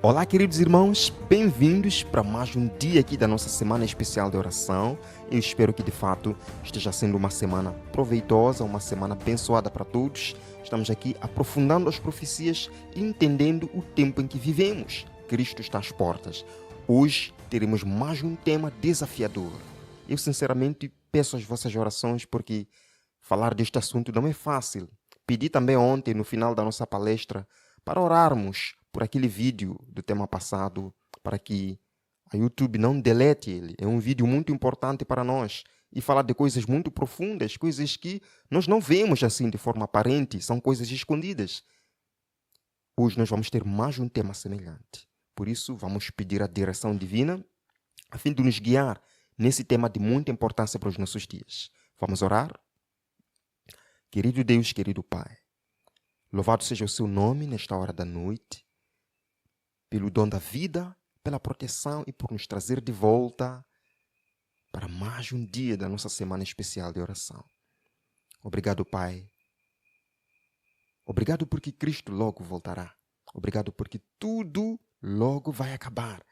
Olá, queridos irmãos, bem-vindos para mais um dia aqui da nossa semana especial de oração. Eu espero que de fato esteja sendo uma semana proveitosa, uma semana abençoada para todos. Estamos aqui aprofundando as profecias e entendendo o tempo em que vivemos. Cristo está às portas. Hoje teremos mais um tema desafiador. Eu sinceramente peço as vossas orações porque falar deste assunto não é fácil. Pedi também ontem, no final da nossa palestra, para orarmos por aquele vídeo do tema passado, para que a YouTube não delete ele. É um vídeo muito importante para nós e falar de coisas muito profundas, coisas que nós não vemos assim de forma aparente, são coisas escondidas. Hoje nós vamos ter mais um tema semelhante. Por isso, vamos pedir a direção divina a fim de nos guiar nesse tema de muita importância para os nossos dias. Vamos orar? Querido Deus, querido Pai, louvado seja o seu nome nesta hora da noite, pelo dom da vida, pela proteção e por nos trazer de volta para mais um dia da nossa semana especial de oração. Obrigado, Pai. Obrigado porque Cristo logo voltará. Obrigado porque tudo logo vai acabar.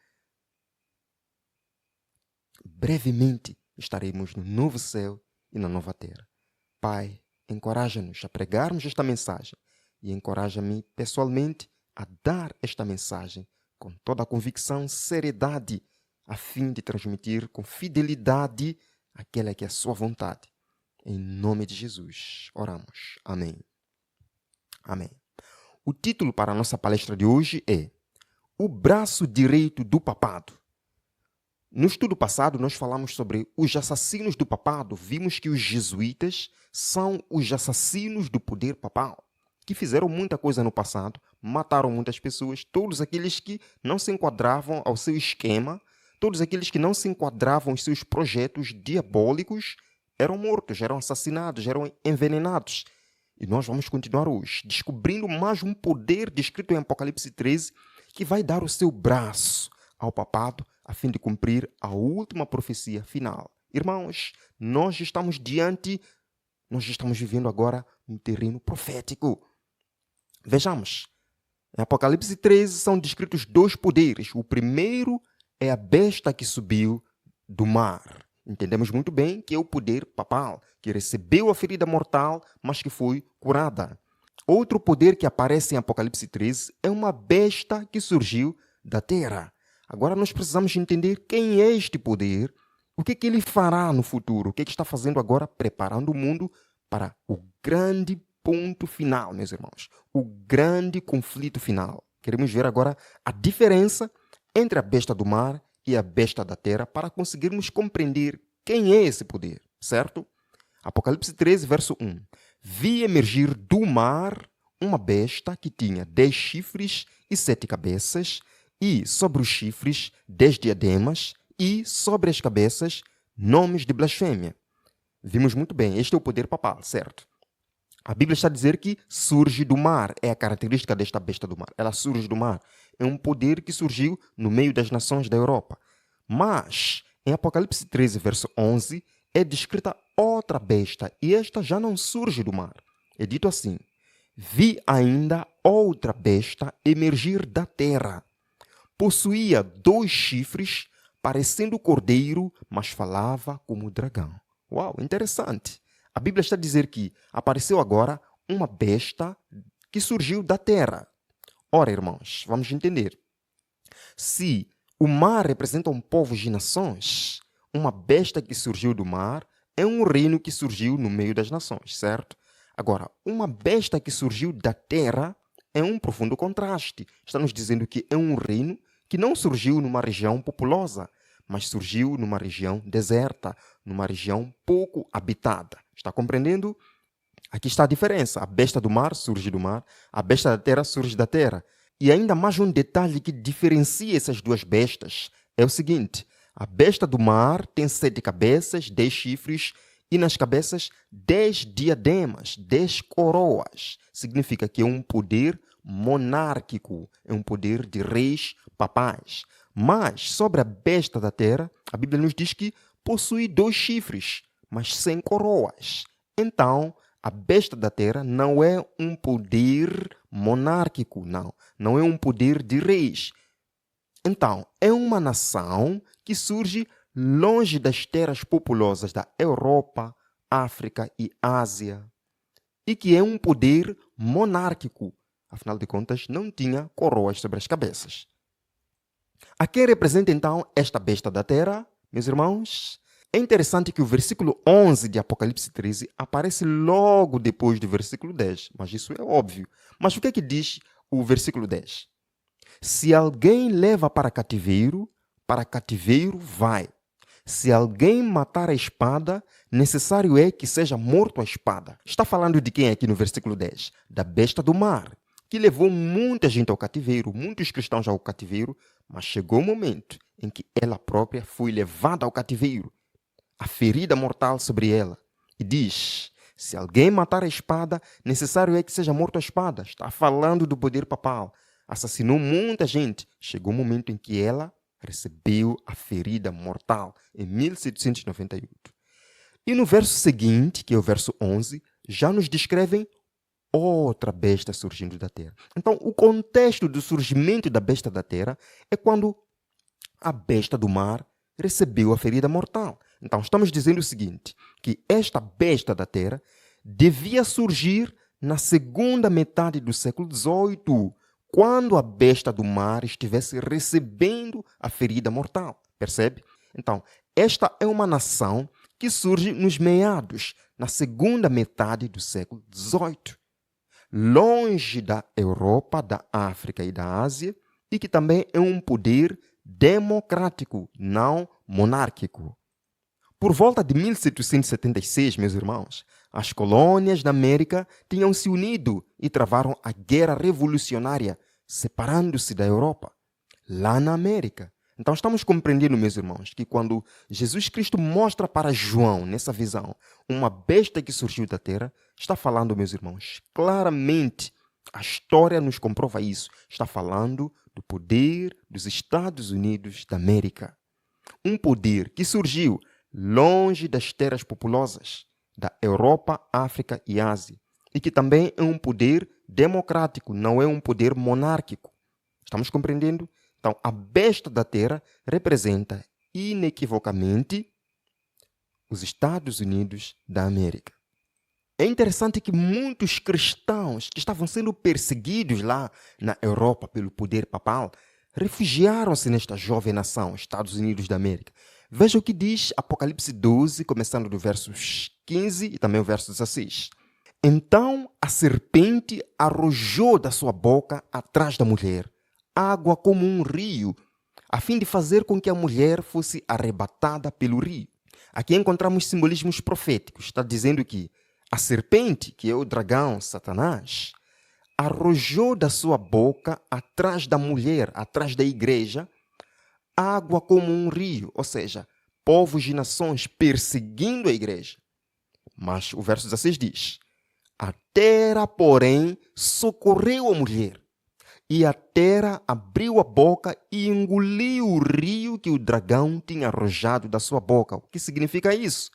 Brevemente estaremos no novo céu e na nova terra. Pai, encoraja-nos a pregarmos esta mensagem e encoraja-me pessoalmente a dar esta mensagem com toda a convicção, seriedade, a fim de transmitir com fidelidade aquela que é a sua vontade. Em nome de Jesus, oramos. Amém. Amém. O título para a nossa palestra de hoje é O Braço Direito do Papado. No estudo passado, nós falamos sobre os assassinos do papado. Vimos que os jesuítas são os assassinos do poder papal, que fizeram muita coisa no passado, mataram muitas pessoas, todos aqueles que não se enquadravam ao seu esquema, todos aqueles que não se enquadravam aos seus projetos diabólicos, eram mortos, eram assassinados, eram envenenados. E nós vamos continuar hoje, descobrindo mais um poder descrito em Apocalipse 13, que vai dar o seu braço ao papado, a fim de cumprir a última profecia final. Irmãos, nós estamos vivendo agora um terreno profético. Vejamos, em Apocalipse 13 são descritos dois poderes. O primeiro é a besta que subiu do mar. Entendemos muito bem que é o poder papal, que recebeu a ferida mortal, mas que foi curada. Outro poder que aparece em Apocalipse 13 é uma besta que surgiu da terra. Agora nós precisamos entender quem é este poder, o que ele fará no futuro, o que está fazendo agora, preparando o mundo para o grande ponto final, meus irmãos, o grande conflito final. Queremos ver agora a diferença entre a besta do mar e a besta da terra para conseguirmos compreender quem é esse poder, certo? Apocalipse 13, verso 1. Vi emergir do mar uma besta que tinha 10 chifres e 7 cabeças, e sobre os chifres 10 diademas, e sobre as cabeças nomes de blasfêmia. Vimos muito bem, este é o poder papal, certo? A Bíblia está a dizer que surge do mar, é a característica desta besta do mar. Ela surge do mar. É um poder que surgiu no meio das nações da Europa. Mas, em Apocalipse 13, verso 11, é descrita outra besta, e esta já não surge do mar. É dito assim: vi ainda outra besta emergir da terra. Possuía 2 chifres, parecendo cordeiro, mas falava como dragão. Uau, interessante. A Bíblia está a dizer que apareceu agora uma besta que surgiu da terra. Ora, irmãos, vamos entender. Se o mar representa um povo de nações, uma besta que surgiu do mar é um reino que surgiu no meio das nações, certo? Agora, uma besta que surgiu da terra é um profundo contraste. Está nos dizendo que é um reino que não surgiu numa região populosa, mas surgiu numa região deserta, numa região pouco habitada. Está compreendendo? Aqui está a diferença. A besta do mar surge do mar, a besta da terra surge da terra. E ainda mais um detalhe que diferencia essas duas bestas é o seguinte: a besta do mar tem 7 cabeças, 10 chifres, e nas cabeças 10 diademas, 10 coroas. Significa que é um poder monárquico, é um poder de reis papais. Mas sobre a besta da terra, a Bíblia nos diz que possui 2 chifres, mas sem coroas. Então, a besta da terra não é um poder monárquico, não é um poder de reis. Então, é uma nação que surge longe das terras populosas da Europa, África e Ásia, e que é um poder monárquico. Afinal de contas, não tinha coroas sobre as cabeças. A quem representa então esta besta da terra, meus irmãos? É interessante que o versículo 11 de Apocalipse 13 aparece logo depois do versículo 10, mas isso é óbvio. Mas o que é que diz o versículo 10? Se alguém leva para cativeiro vai. Se alguém matar a espada, necessário é que seja morto a espada. Está falando de quem aqui no versículo 10? Da besta do mar, que levou muita gente ao cativeiro, muitos cristãos ao cativeiro, mas chegou o momento em que ela própria foi levada ao cativeiro, a ferida mortal sobre ela. E diz, se alguém matar a espada, necessário é que seja morto a espada. Está falando do poder papal. Assassinou muita gente. Chegou o momento em que ela recebeu a ferida mortal, em 1798. E no verso seguinte, que é o verso 11, já nos descrevem outra besta surgindo da terra. Então, o contexto do surgimento da besta da terra é quando a besta do mar recebeu a ferida mortal. Então, estamos dizendo o seguinte, que esta besta da terra devia surgir na segunda metade do século XVIII, quando a besta do mar estivesse recebendo a ferida mortal. Percebe? Então, esta é uma nação que surge nos meados, na segunda metade do século XVIII, longe da Europa, da África e da Ásia, e que também é um poder democrático, não monárquico. Por volta de 1776, meus irmãos, as colônias da América tinham se unido e travaram a guerra revolucionária, separando-se da Europa, lá na América. Então estamos compreendendo, meus irmãos, que quando Jesus Cristo mostra para João, nessa visão, uma besta que surgiu da terra, está falando, meus irmãos, claramente, a história nos comprova isso, está falando do poder dos Estados Unidos da América. Um poder que surgiu longe das terras populosas da Europa, África e Ásia, e que também é um poder democrático, não é um poder monárquico. Estamos compreendendo? Então, a besta da terra representa inequivocamente os Estados Unidos da América. É interessante que muitos cristãos que estavam sendo perseguidos lá na Europa pelo poder papal refugiaram-se nesta jovem nação, Estados Unidos da América. Veja o que diz Apocalipse 12, começando do verso 15 e também o verso 16. Então a serpente arrojou da sua boca atrás da mulher água como um rio, a fim de fazer com que a mulher fosse arrebatada pelo rio. Aqui encontramos simbolismos proféticos. Está dizendo que a serpente, que é o dragão, Satanás, arrojou da sua boca atrás da mulher, atrás da igreja, água como um rio, ou seja, povos e nações perseguindo a igreja. Mas o verso 16 diz, a terra, porém, socorreu a mulher, e a terra abriu a boca e engoliu o rio que o dragão tinha arrojado da sua boca. O que significa isso?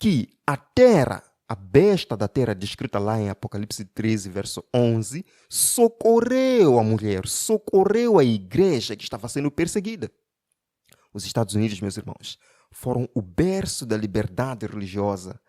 Que a terra, a besta da terra descrita lá em Apocalipse 13, verso 11, socorreu a mulher, socorreu a igreja que estava sendo perseguida. Os Estados Unidos, meus irmãos, foram o berço da liberdade religiosa.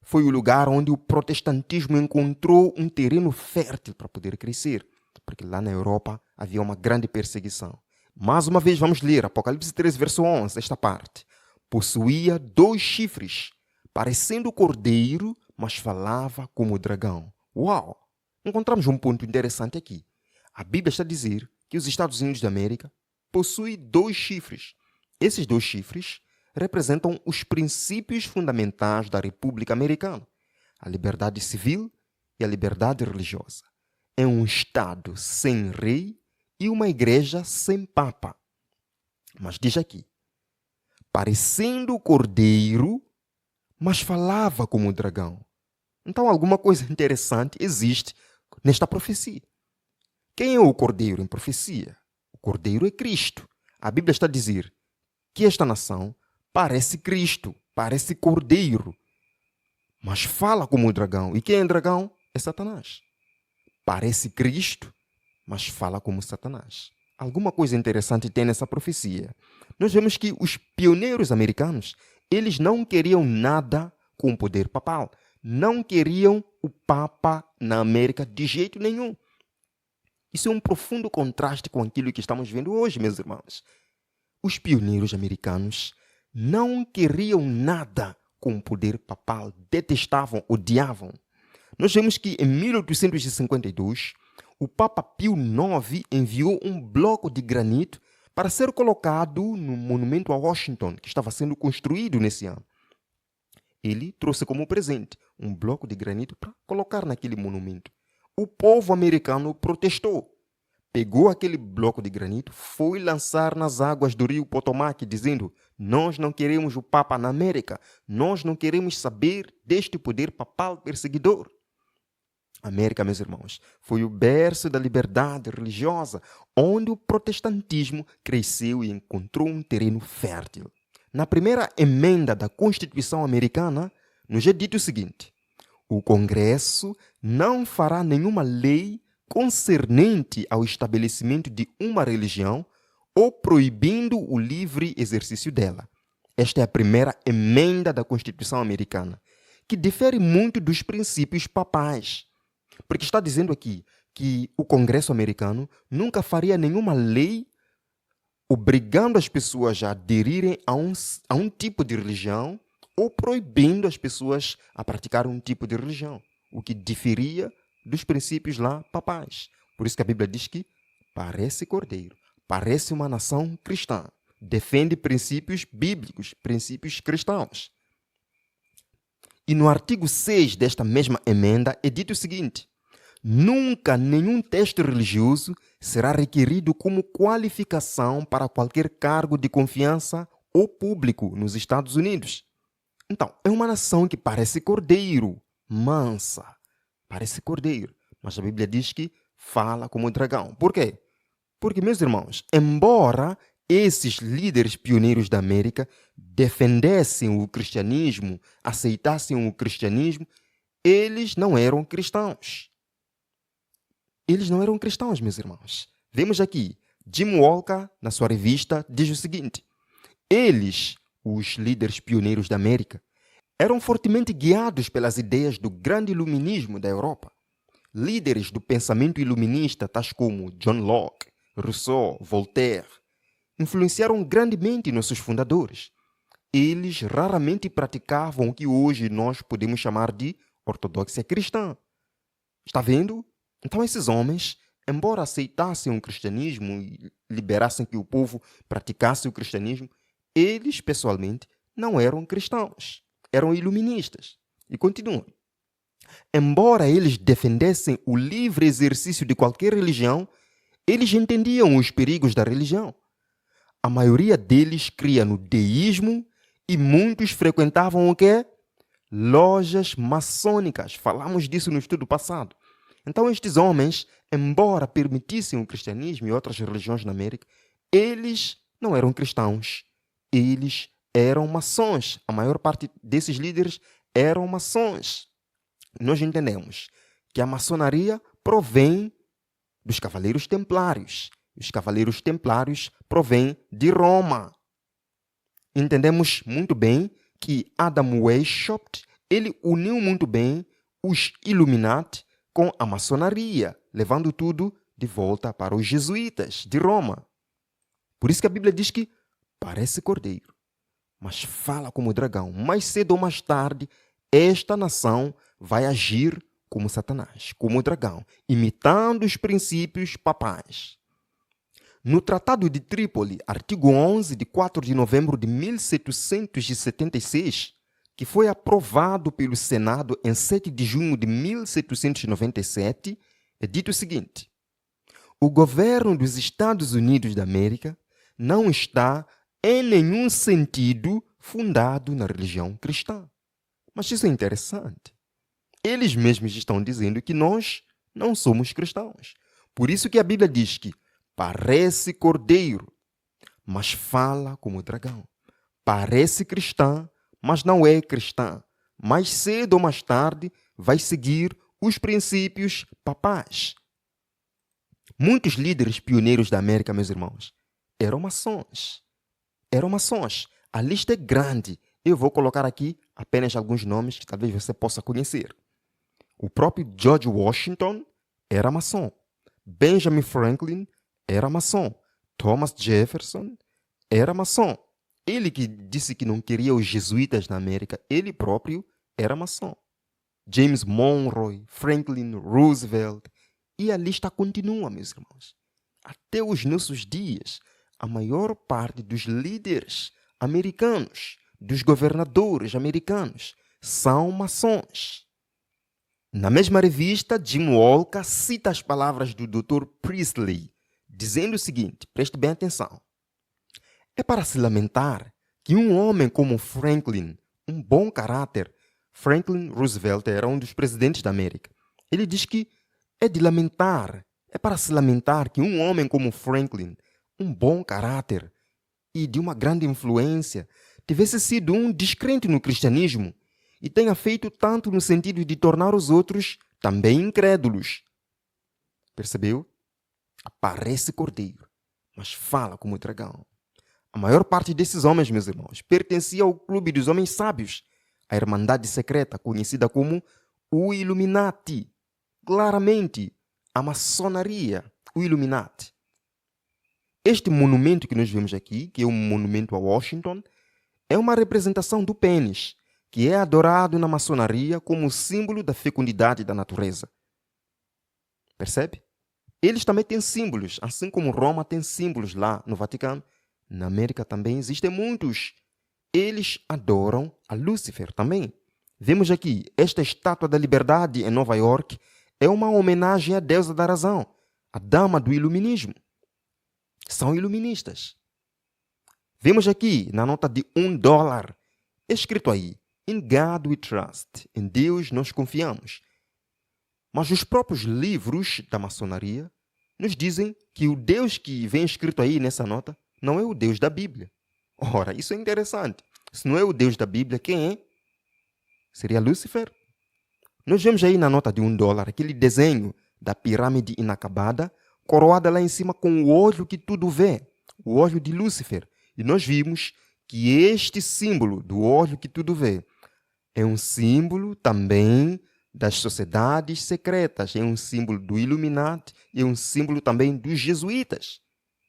Foi o lugar onde o protestantismo encontrou um terreno fértil para poder crescer, porque lá na Europa havia uma grande perseguição. Mais uma vez vamos ler Apocalipse 13, verso 11, esta parte. Possuía 2 chifres, parecendo cordeiro, mas falava como dragão. Uau! Encontramos um ponto interessante aqui. A Bíblia está a dizer que os Estados Unidos da América possuem 2 chifres. Esses 2 chifres representam os princípios fundamentais da República Americana, a liberdade civil e a liberdade religiosa. É um Estado sem rei e uma igreja sem papa. Mas diz aqui, parecendo cordeiro, mas falava como dragão. Então alguma coisa interessante existe nesta profecia. Quem é o cordeiro em profecia? O cordeiro é Cristo. A Bíblia está a dizer que esta nação parece Cristo, parece cordeiro, mas fala como dragão. E quem é dragão? É Satanás. Parece Cristo, mas fala como Satanás. Alguma coisa interessante tem nessa profecia. Nós vemos que os pioneiros americanos, eles não queriam nada com o poder papal. Não queriam o Papa na América de jeito nenhum. Isso é um profundo contraste com aquilo que estamos vendo hoje, meus irmãos. Os pioneiros americanos não queriam nada com o poder papal, detestavam, odiavam. Nós vemos que em 1852, o Papa Pio IX enviou um bloco de granito para ser colocado no monumento a Washington, que estava sendo construído nesse ano. Ele trouxe como presente um bloco de granito para colocar naquele monumento. O povo americano protestou. Pegou aquele bloco de granito, foi lançar nas águas do rio Potomac, dizendo: nós não queremos o Papa na América, nós não queremos saber deste poder papal perseguidor. A América, meus irmãos, foi o berço da liberdade religiosa, onde o protestantismo cresceu e encontrou um terreno fértil. Na primeira emenda da Constituição americana, nos é dito o seguinte: o Congresso não fará nenhuma lei concernente ao estabelecimento de uma religião ou proibindo o livre exercício dela. Esta é a primeira emenda da Constituição americana, que difere muito dos princípios papais. Porque está dizendo aqui que o Congresso americano nunca faria nenhuma lei obrigando as pessoas a aderirem a um tipo de religião ou proibindo as pessoas a praticar um tipo de religião, o que diferia dos princípios lá papais. Por isso que a Bíblia diz que parece cordeiro, parece uma nação cristã, defende princípios bíblicos, princípios cristãos. E no artigo 6 desta mesma emenda é dito o seguinte: nunca nenhum texto religioso será requerido como qualificação para qualquer cargo de confiança ou público nos Estados Unidos. Então, é uma nação que parece cordeiro, mansa, parece cordeiro, mas a Bíblia diz que fala como dragão. Por quê? Porque, meus irmãos, embora esses líderes pioneiros da América defendessem o cristianismo, aceitassem o cristianismo, eles não eram cristãos. Eles não eram cristãos, meus irmãos. Vemos aqui, Jim Walker, na sua revista, diz o seguinte: eles, os líderes pioneiros da América, eram fortemente guiados pelas ideias do grande iluminismo da Europa. Líderes do pensamento iluminista, tais como John Locke, Rousseau, Voltaire, influenciaram grandemente nossos fundadores. Eles raramente praticavam o que hoje nós podemos chamar de ortodoxia cristã. Está vendo? Então esses homens, embora aceitassem o cristianismo e liberassem que o povo praticasse o cristianismo, eles, pessoalmente, não eram cristãos, eram iluministas. E continuam. Embora eles defendessem o livre exercício de qualquer religião, eles entendiam os perigos da religião. A maioria deles cria no deísmo e muitos frequentavam o quê? Lojas maçônicas. Falamos disso no estudo passado. Então estes homens, embora permitissem o cristianismo e outras religiões na América, eles não eram cristãos. Eles eram maçons. A maior parte desses líderes eram maçons. Nós entendemos que a maçonaria provém dos Cavaleiros Templários. Os Cavaleiros Templários provêm de Roma. Entendemos muito bem que Adam Weishaupt, ele uniu muito bem os Illuminati com a maçonaria, levando tudo de volta para os jesuítas de Roma. Por isso que a Bíblia diz que parece cordeiro, mas fala como dragão. Mais cedo ou mais tarde, esta nação vai agir como Satanás, como dragão, imitando os princípios papais. No Tratado de Trípoli, artigo 11, de 4 de novembro de 1776, que foi aprovado pelo Senado em 7 de junho de 1797, é dito o seguinte: o governo dos Estados Unidos da América não está, em nenhum sentido, fundado na religião cristã. Mas isso é interessante. Eles mesmos estão dizendo que nós não somos cristãos. Por isso que a Bíblia diz que parece cordeiro, mas fala como dragão. Parece cristã, mas não é cristã. Mais cedo ou mais tarde vai seguir os princípios papais. Muitos líderes pioneiros da América, meus irmãos, eram maçons. Eram maçons. A lista é grande. Eu vou colocar aqui apenas alguns nomes que talvez você possa conhecer. O próprio George Washington era maçom. Benjamin Franklin era maçom. Thomas Jefferson era maçom. Ele que disse que não queria os jesuítas na América, ele próprio era maçom. James Monroe, Franklin Roosevelt, e a lista continua, meus irmãos. Até os nossos dias, a maior parte dos líderes americanos, dos governadores americanos, são maçons. Na mesma revista, Jim Walker cita as palavras do Dr. Priestley, dizendo o seguinte, preste bem atenção. É para se lamentar que um homem como Franklin, um bom caráter, Franklin Roosevelt era um dos presidentes da América. Ele diz que é para se lamentar que um homem como Franklin, um bom caráter e de uma grande influência, tivesse sido um descrente no cristianismo e tenha feito tanto no sentido de tornar os outros também incrédulos. Percebeu? Parece cordeiro, mas fala como dragão. A maior parte desses homens, meus irmãos, pertencia ao clube dos homens sábios, a irmandade secreta conhecida como o Illuminati. Claramente, a maçonaria, o Illuminati. Este monumento que nós vemos aqui, que é um monumento a Washington, é uma representação do pênis, que é adorado na maçonaria como símbolo da fecundidade da natureza. Percebe? Eles também têm símbolos, assim como Roma tem símbolos lá no Vaticano. Na América também existem muitos. Eles adoram a Lúcifer também. Vemos aqui, esta estátua da liberdade em Nova York é uma homenagem à deusa da razão, a dama do iluminismo. São iluministas. Vemos aqui, na nota de $1, escrito aí, In God we trust, em Deus nós confiamos. Mas os próprios livros da maçonaria nos dizem que o Deus que vem escrito aí nessa nota não é o Deus da Bíblia. Ora, isso é interessante. Se não é o Deus da Bíblia, quem é? Seria Lúcifer? Nós vemos aí na nota de $1 aquele desenho da pirâmide inacabada, coroada lá em cima com o olho que tudo vê, o olho de Lúcifer. E nós vimos que este símbolo do olho que tudo vê é um símbolo também das sociedades secretas, é um símbolo do Illuminati, é um símbolo também dos jesuítas.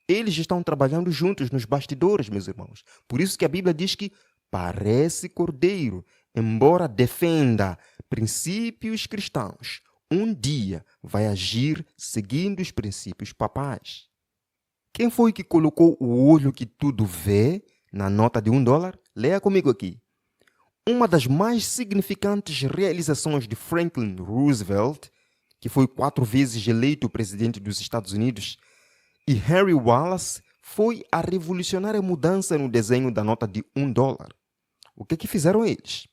Eles estão trabalhando juntos nos bastidores, meus irmãos. Por isso que a Bíblia diz que parece cordeiro, embora defenda princípios cristãos, um dia vai agir seguindo os princípios papais. Quem foi que colocou o olho que tudo vê na nota de $1? Leia comigo aqui. Uma das mais significantes realizações de Franklin Roosevelt, que foi 4 vezes eleito presidente dos Estados Unidos, e Henry Wallace, foi a revolucionária mudança no desenho da nota de $1. O que fizeram eles?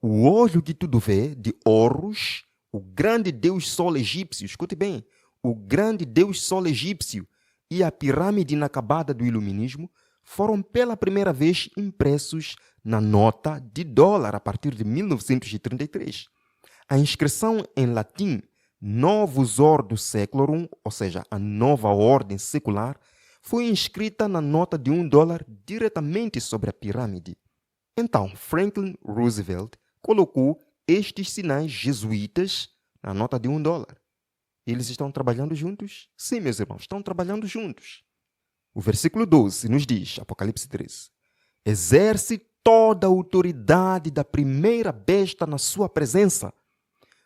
O olho que tudo vê, de Horus, o grande deus sol egípcio, escute bem, o grande deus sol egípcio e a pirâmide inacabada do iluminismo foram pela primeira vez impressos na nota de $1 a partir de 1933. A inscrição em latim Novus Ordo Seclorum, ou seja, a nova ordem secular, foi inscrita na nota de $1 diretamente sobre a pirâmide. Então, Franklin Roosevelt colocou estes sinais jesuítas na nota de $1. Eles estão trabalhando juntos? Sim, meus irmãos, estão trabalhando juntos. O versículo 12 nos diz, Apocalipse 13, exerce toda a autoridade da primeira besta na sua presença,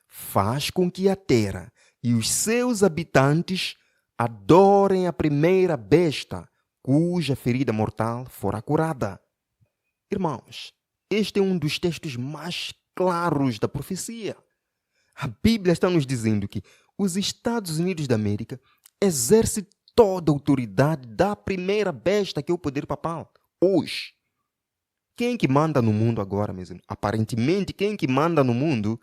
faz com que a terra e os seus habitantes adorem a primeira besta, cuja ferida mortal fora curada. Irmãos, este é um dos textos mais claros da profecia. A Bíblia está nos dizendo que os Estados Unidos da América exercem toda a autoridade da primeira besta, que é o poder papal, hoje. Quem que manda no mundo agora mesmo? Aparentemente, quem que manda no mundo?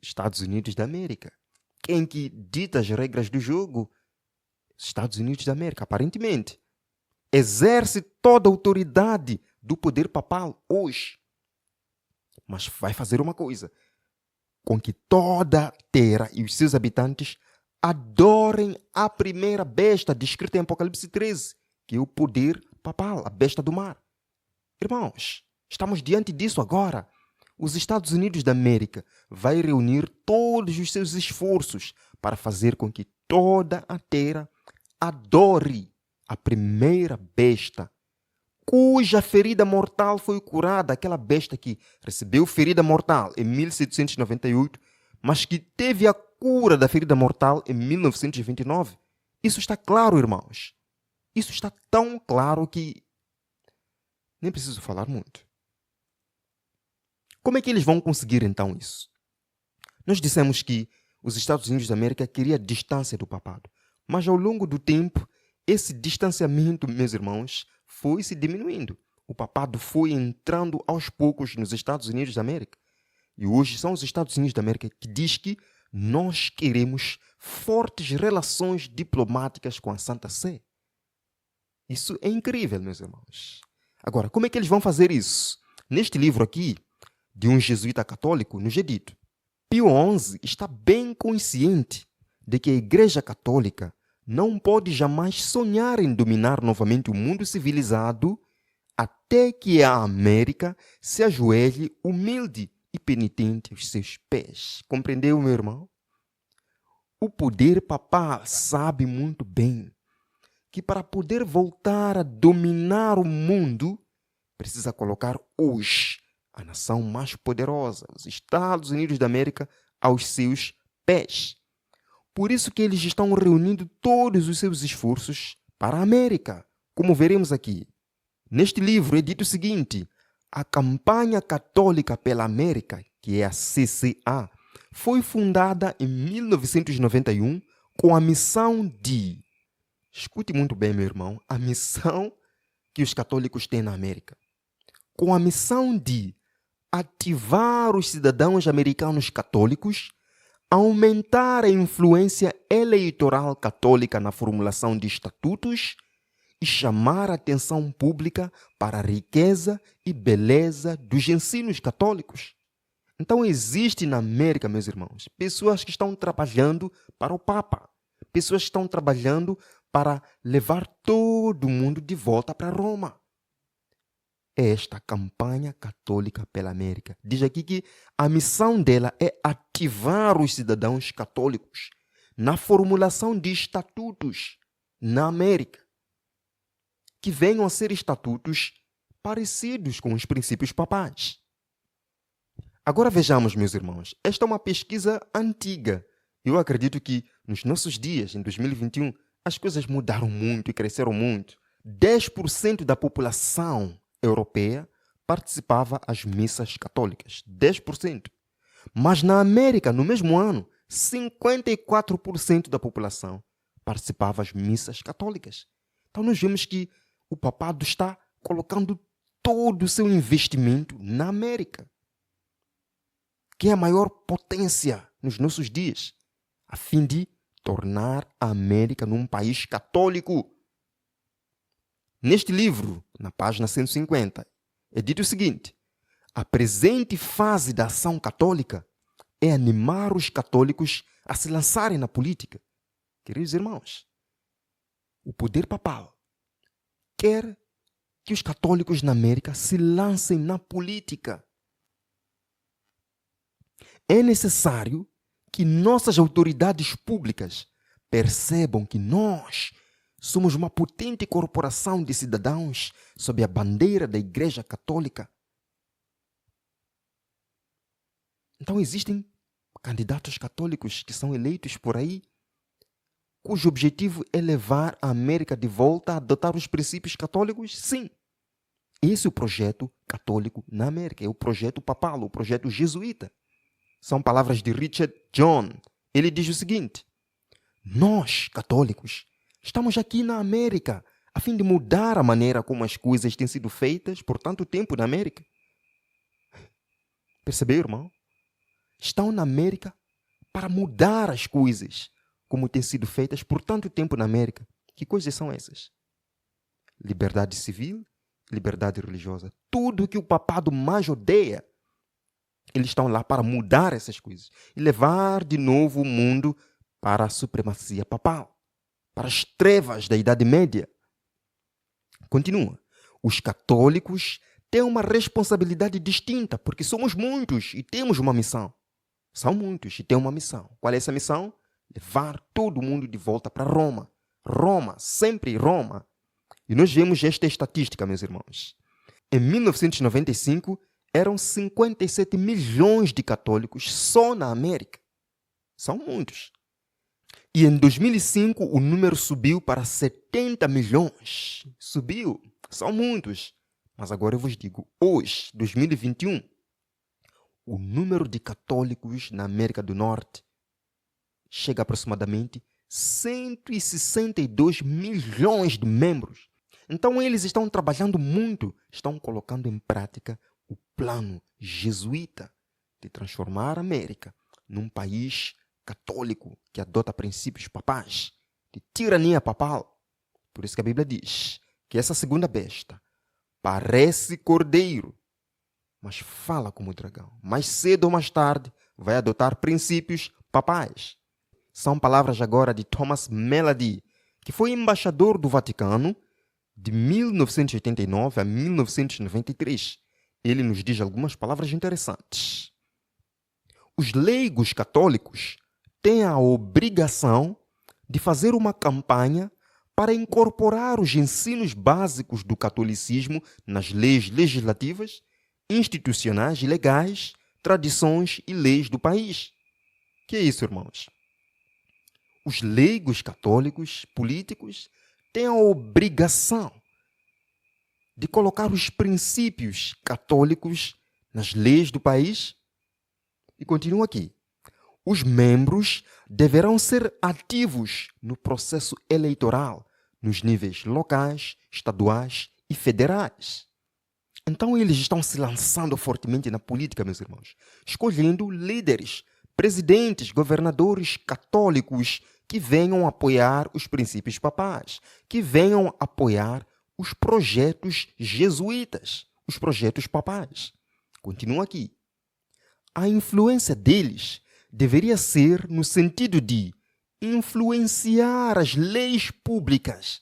Estados Unidos da América. Quem que dita as regras do jogo? Estados Unidos da América, aparentemente. Exerce toda a autoridade do poder papal hoje. Mas vai fazer uma coisa, com que toda a terra e os seus habitantes adorem a primeira besta descrita em Apocalipse 13, que é o poder papal, a besta do mar. Irmãos, estamos diante disso agora. Os Estados Unidos da América vai reunir todos os seus esforços para fazer com que toda a terra adore a primeira besta, cuja ferida mortal foi curada, aquela besta que recebeu ferida mortal em 1798, mas que teve a cura da ferida mortal em 1929. Isso está claro, irmãos. Isso está tão claro que nem preciso falar muito. Como é que eles vão conseguir então isso? Nós dissemos que os Estados Unidos da América queriam a distância do papado, mas ao longo do tempo, esse distanciamento, meus irmãos, foi se diminuindo. O papado foi entrando aos poucos nos Estados Unidos da América. E hoje são os Estados Unidos da América que diz que nós queremos fortes relações diplomáticas com a Santa Sé. Isso é incrível, meus irmãos. Agora, como é que eles vão fazer isso? Neste livro aqui, de um jesuíta católico, nos é dito: Pio XI está bem consciente de que a Igreja Católica não pode jamais sonhar em dominar novamente o mundo civilizado até que a América se ajoelhe humilde e penitente aos seus pés. Compreendeu, meu irmão? O poder papal sabe muito bem que para poder voltar a dominar o mundo, precisa colocar hoje a nação mais poderosa, os Estados Unidos da América, aos seus pés. Por isso que eles estão reunindo todos os seus esforços para a América, como veremos aqui. Neste livro é dito o seguinte: a campanha católica pela América, que é a CCA, foi fundada em 1991 com a missão de... Escute muito bem, meu irmão, a missão que os católicos têm na América. Com a missão de ativar os cidadãos americanos católicos, aumentar a influência eleitoral católica na formulação de estatutos e chamar a atenção pública para a riqueza e beleza dos ensinos católicos. Então existe na América, meus irmãos, pessoas que estão trabalhando para o Papa, pessoas que estão trabalhando para levar todo mundo de volta para Roma. Esta campanha católica pela América diz aqui que a missão dela é ativar os cidadãos católicos na formulação de estatutos na América, que venham a ser estatutos parecidos com os princípios papais. Agora vejamos, meus irmãos, esta é uma pesquisa antiga. Eu acredito que nos nossos dias, em 2021, as coisas mudaram muito e cresceram muito. 10% da população europeia participava às missas católicas. 10%. Mas na América, no mesmo ano, 54% da população participava às missas católicas. Então nós vemos que o papado está colocando todo o seu investimento na América, que é a maior potência nos nossos dias, a fim de tornar a América num país católico. Neste livro, na página 150, é dito o seguinte: a presente fase da ação católica é animar os católicos a se lançarem na política. Queridos irmãos, o poder papal quer que os católicos na América se lancem na política. É necessário que nossas autoridades públicas percebam que nós somos uma potente corporação de cidadãos sob a bandeira da Igreja Católica. Então existem candidatos católicos que são eleitos por aí, cujo objetivo é levar a América de volta a adotar os princípios católicos? Sim. Esse é o projeto católico na América, é o projeto papal, o projeto jesuíta. São palavras de Richard John. Ele diz o seguinte: nós, católicos, estamos aqui na América a fim de mudar a maneira como as coisas têm sido feitas por tanto tempo na América. Percebeu, irmão? Estão na América para mudar as coisas como têm sido feitas por tanto tempo na América. Que coisas são essas? Liberdade civil, liberdade religiosa. Tudo que o papado mais odeia, eles estão lá para mudar essas coisas e levar de novo o mundo para a supremacia papal, para as trevas da Idade Média. Continua. Os católicos têm uma responsabilidade distinta, porque somos muitos e temos uma missão. São muitos e têm uma missão. Qual é essa missão? Levar todo mundo de volta para Roma. Roma, sempre Roma. E nós vemos esta estatística, meus irmãos. Em 1995, eram 57 milhões de católicos só na América. São muitos. E em 2005, o número subiu para 70 milhões. Subiu. São muitos. Mas agora eu vos digo, hoje, 2021, o número de católicos na América do Norte chega a aproximadamente 162 milhões de membros. Então eles estão trabalhando muito, estão colocando em prática o plano jesuíta de transformar a América num país católico que adota princípios papais, de tirania papal. Por isso que a Bíblia diz que essa segunda besta parece cordeiro, mas fala como dragão. Mais cedo ou mais tarde vai adotar princípios papais. São palavras agora de Thomas Melody, que foi embaixador do Vaticano de 1989 a 1993. Ele nos diz algumas palavras interessantes. Os leigos católicos têm a obrigação de fazer uma campanha para incorporar os ensinos básicos do catolicismo nas leis legislativas, institucionais e legais, tradições e leis do país. Que é isso, irmãos? Os leigos católicos, políticos, têm a obrigação de colocar os princípios católicos nas leis do país. E continua aqui. Os membros deverão ser ativos no processo eleitoral, nos níveis locais, estaduais e federais. Então eles estão se lançando fortemente na política, meus irmãos, escolhendo líderes, presidentes, governadores católicos que venham apoiar os princípios papais, que venham apoiar os projetos jesuítas, os projetos papais. Continua aqui. A influência deles deveria ser no sentido de influenciar as leis públicas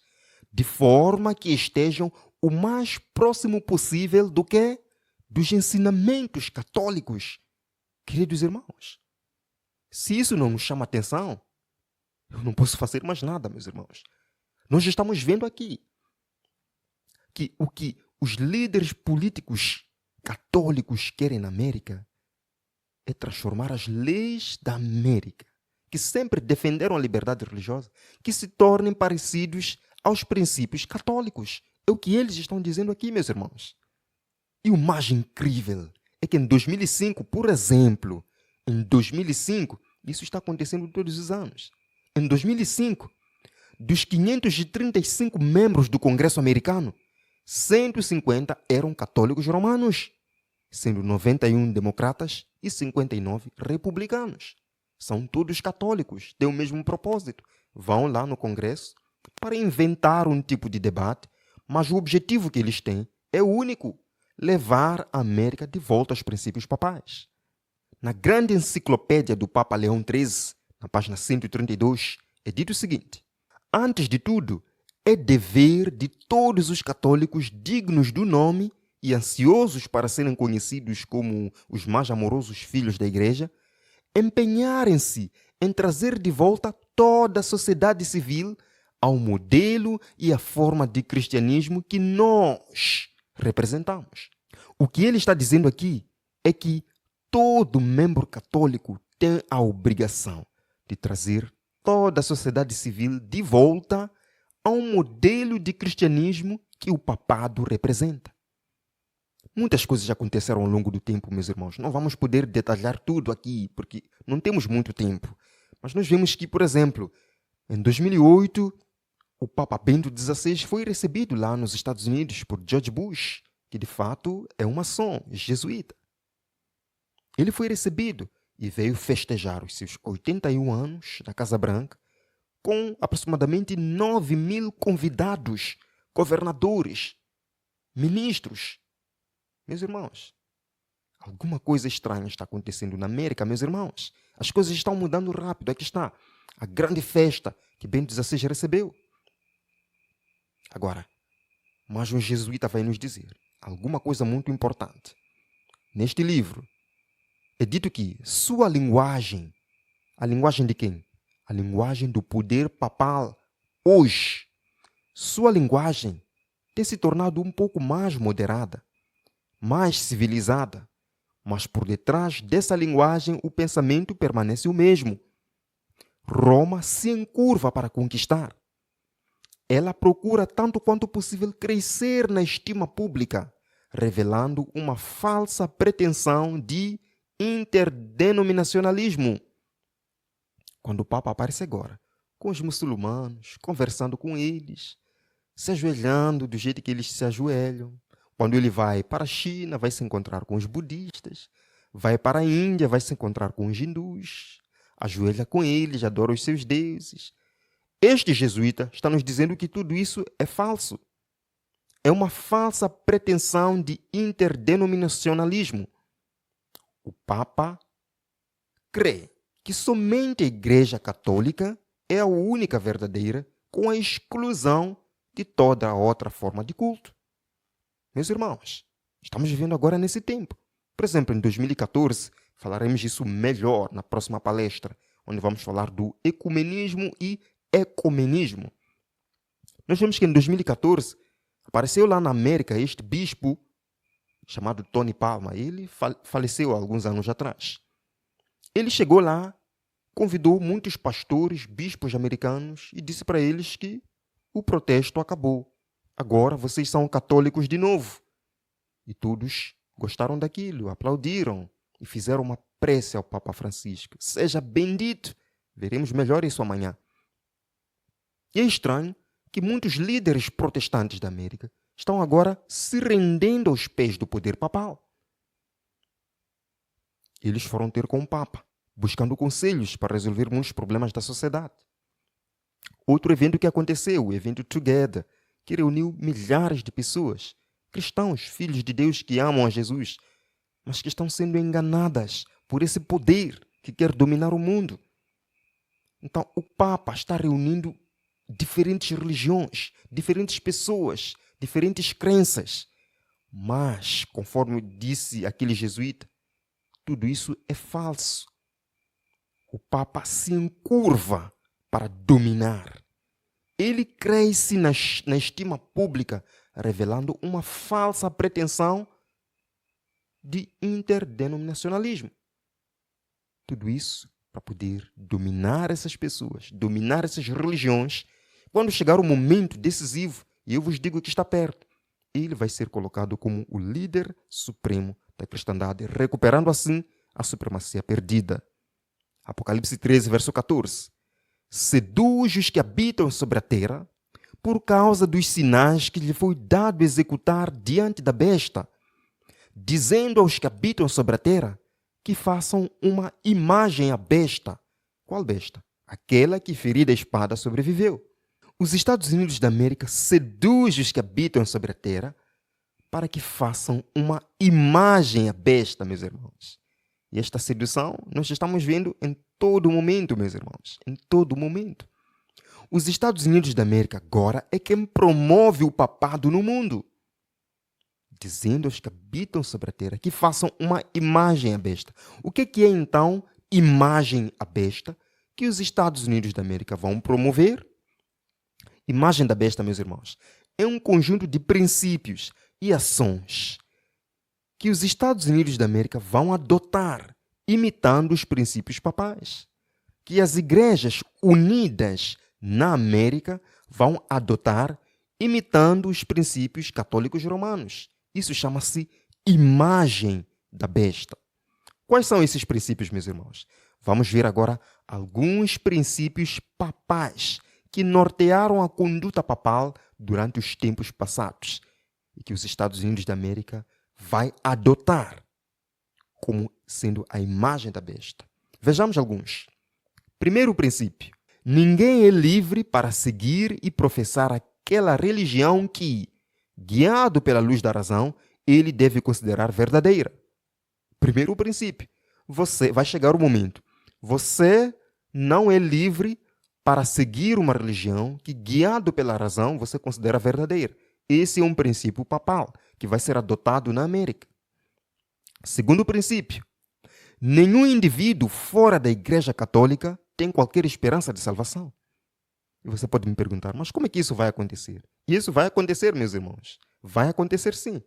de forma que estejam o mais próximo possível do que? Dos ensinamentos católicos. Queridos irmãos, se isso não nos chama atenção, eu não posso fazer mais nada, meus irmãos. Nós estamos vendo aqui que o que os líderes políticos católicos querem na América é transformar as leis da América, que sempre defenderam a liberdade religiosa, que se tornem parecidos aos princípios católicos. É o que eles estão dizendo aqui, meus irmãos. E o mais incrível é que em 2005, por exemplo, isso está acontecendo todos os anos. Em 2005, dos 535 membros do Congresso americano, 150 eram católicos romanos, sendo 91 democratas e 59 republicanos. São todos católicos, têm o mesmo propósito. Vão lá no Congresso para inventar um tipo de debate, mas o objetivo que eles têm é único: levar a América de volta aos princípios papais. Na grande enciclopédia do Papa Leão XIII, na página 132, é dito o seguinte: antes de tudo, é dever de todos os católicos dignos do nome e ansiosos para serem conhecidos como os mais amorosos filhos da Igreja, empenharem-se em trazer de volta toda a sociedade civil ao modelo e à forma de cristianismo que nós representamos. O que ele está dizendo aqui é que todo membro católico tem a obrigação de trazer toda a sociedade civil de volta a um modelo de cristianismo que o papado representa. Muitas coisas aconteceram ao longo do tempo, meus irmãos. Não vamos poder detalhar tudo aqui, porque não temos muito tempo. Mas nós vemos que, por exemplo, em 2008, o Papa Bento XVI foi recebido lá nos Estados Unidos por George Bush, que de fato é um maçom jesuíta. Ele foi recebido e veio festejar os seus 81 anos na Casa Branca com aproximadamente 9.000 convidados, governadores, ministros. Meus irmãos, Alguma coisa estranha está acontecendo na América, meus irmãos. As coisas estão mudando rápido. Aqui está a grande festa que Bento XVI recebeu. Agora, mas um jesuíta vai nos dizer alguma coisa muito importante. Neste livro, é dito que sua linguagem, a linguagem de quem? A linguagem do poder papal hoje, sua linguagem tem se tornado um pouco mais moderada, mais civilizada, mas por detrás dessa linguagem o pensamento permanece o mesmo. Roma se encurva para conquistar. Ela procura tanto quanto possível crescer na estima pública, revelando uma falsa pretensão de interdenominacionalismo. Quando o Papa aparece agora, com os muçulmanos, conversando com eles, se ajoelhando do jeito que eles se ajoelham. Quando ele vai para a China, vai se encontrar com os budistas. Vai para a Índia, vai se encontrar com os hindus. Ajoelha com eles, adora os seus deuses. Este jesuíta está nos dizendo que tudo isso é falso. É uma falsa pretensão de interdenominacionalismo. O Papa crê que somente a Igreja Católica é a única verdadeira, com a exclusão de toda a outra forma de culto. Meus irmãos, estamos vivendo agora nesse tempo. Por exemplo, em 2014, falaremos disso melhor na próxima palestra, onde vamos falar do ecumenismo e ecumenismo. Nós vemos que em 2014 apareceu lá na América este bispo chamado Tony Palma. Ele faleceu há alguns anos atrás. Ele chegou lá, convidou muitos pastores, bispos americanos e disse para eles que o protesto acabou. Agora vocês são católicos de novo. E todos gostaram daquilo, aplaudiram e fizeram uma prece ao Papa Francisco. Seja bendito. Veremos melhor isso amanhã. E é estranho que muitos líderes protestantes da América estão agora se rendendo aos pés do poder papal. Eles foram ter com o Papa, buscando conselhos para resolver muitos problemas da sociedade. Outro evento que aconteceu, o evento Together, que reuniu milhares de pessoas, cristãos, filhos de Deus que amam a Jesus, mas que estão sendo enganadas por esse poder que quer dominar o mundo. Então, o Papa está reunindo diferentes religiões, diferentes pessoas, diferentes crenças. Mas, conforme disse aquele jesuíta, tudo isso é falso. O Papa se encurva para dominar. Ele cresce na estima pública, revelando uma falsa pretensão de interdenominacionalismo. Tudo isso para poder dominar essas pessoas, dominar essas religiões. Quando chegar o momento decisivo, e eu vos digo que está perto, ele vai ser colocado como o líder supremo da cristandade, recuperando assim a supremacia perdida. Apocalipse 13, verso 14. Seduz os que habitam sobre a terra, por causa dos sinais que lhe foi dado executar diante da besta, dizendo aos que habitam sobre a terra que façam uma imagem à besta. Qual besta? Aquela que, ferida a espada, sobreviveu. Os Estados Unidos da América seduzem os que habitam sobre a terra para que façam uma imagem à besta, meus irmãos. E esta sedução nós estamos vendo em todo momento, meus irmãos. Em todo momento. Os Estados Unidos da América agora é quem promove o papado no mundo, dizendo aos que habitam sobre a terra que façam uma imagem à besta. O que é então imagem à besta que os Estados Unidos da América vão promover? Imagem da besta, meus irmãos, é um conjunto de princípios e ações que os Estados Unidos da América vão adotar, imitando os princípios papais, que as igrejas unidas na América vão adotar, imitando os princípios católicos romanos. Isso chama-se imagem da besta. Quais são esses princípios, meus irmãos? Vamos ver agora alguns princípios papais que nortearam a conduta papal durante os tempos passados e que os Estados Unidos da América vai adotar como sendo a imagem da besta. Vejamos alguns. Primeiro princípio: ninguém é livre para seguir e professar aquela religião que, guiado pela luz da razão, ele deve considerar verdadeira. Primeiro princípio. Vai chegar o momento. Você não é livre para seguir uma religião que, guiado pela razão, você considera verdadeira. Esse é um princípio papal que vai ser adotado na América. Segundo princípio. Nenhum indivíduo fora da Igreja Católica tem qualquer esperança de salvação. E você pode me perguntar, mas como é que isso vai acontecer? Isso vai acontecer, meus irmãos. Vai acontecer sim.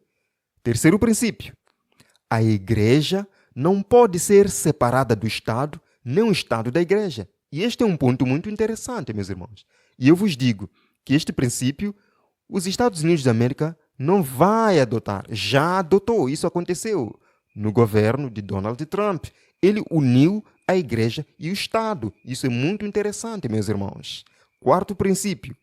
Terceiro princípio. A Igreja não pode ser separada do Estado, nem o Estado da Igreja. E este é um ponto muito interessante, meus irmãos. E eu vos digo que este princípio, os Estados Unidos da América não vai adotar. Já adotou. Isso aconteceu no governo de Donald Trump. Ele uniu a Igreja e o Estado. Isso é muito interessante, meus irmãos. Quarto princípio.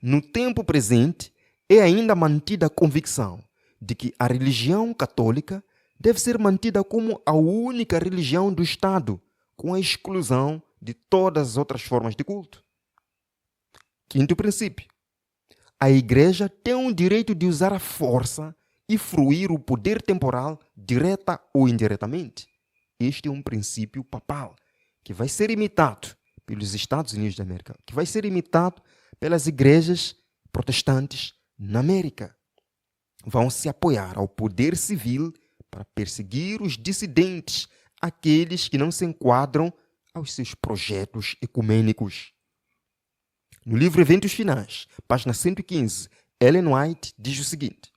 No tempo presente, é ainda mantida a convicção de que a religião católica deve ser mantida como a única religião do Estado, com a exclusão de todas as outras formas de culto. Quinto princípio. A Igreja tem o direito de usar a força e fruir o poder temporal, direta ou indiretamente. Este é um princípio papal que vai ser imitado pelos Estados Unidos da América, que vai ser imitado pelas igrejas protestantes na América. Vão se apoiar ao poder civil para perseguir os dissidentes, aqueles que não se enquadram aos seus projetos ecumênicos. No livro Eventos Finais, página 115, Ellen White diz o seguinte: